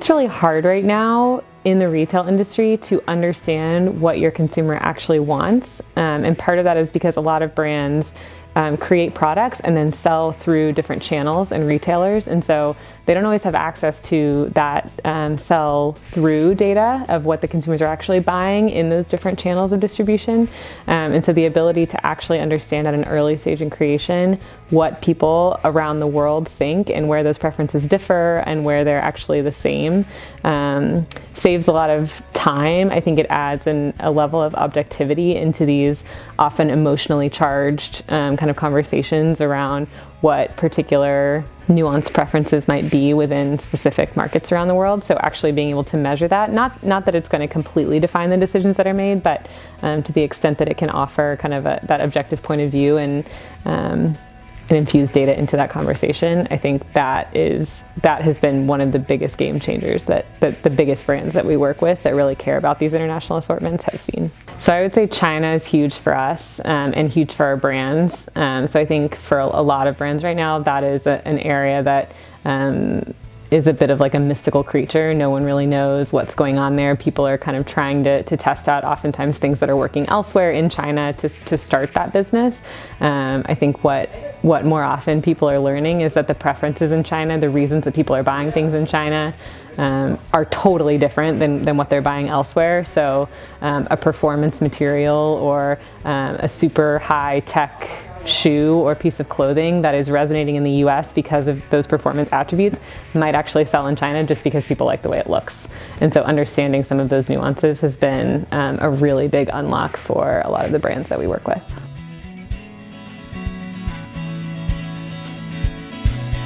it's really hard right now in the retail industry to understand what your consumer actually wants. And part of that is because a lot of brands create products and then sell through different channels and retailers. And so they don't always have access to that sell through data of what the consumers are actually buying in those different channels of distribution. And so the ability to actually understand at an early stage in creation what people around the world think and where those preferences differ and where they're actually the same saves a lot of time. I think it adds a level of objectivity into these often emotionally charged kind of conversations around what particular nuanced preferences might be within specific markets around the world. So actually being able to measure that, not that it's going to completely define the decisions that are made, but to the extent that it can offer kind of that objective point of view and infuse data into that conversation, I think that has been one of the biggest game changers that the biggest brands that we work with that really care about these international assortments have seen. So I would say China is huge for us and huge for our brands. So I think for a lot of brands right now, that is an area that is a bit of like a mystical creature. No one really knows what's going on there. People are kind of trying to test out oftentimes things that are working elsewhere in China to start that business. I think what more often people are learning is that the preferences in China, the reasons that people are buying things in China are totally different than what they're buying elsewhere. So a performance material or a super high tech shoe or piece of clothing that is resonating in the US because of those performance attributes might actually sell in China just because people like the way it looks. And so understanding some of those nuances has been a really big unlock for a lot of the brands that we work with.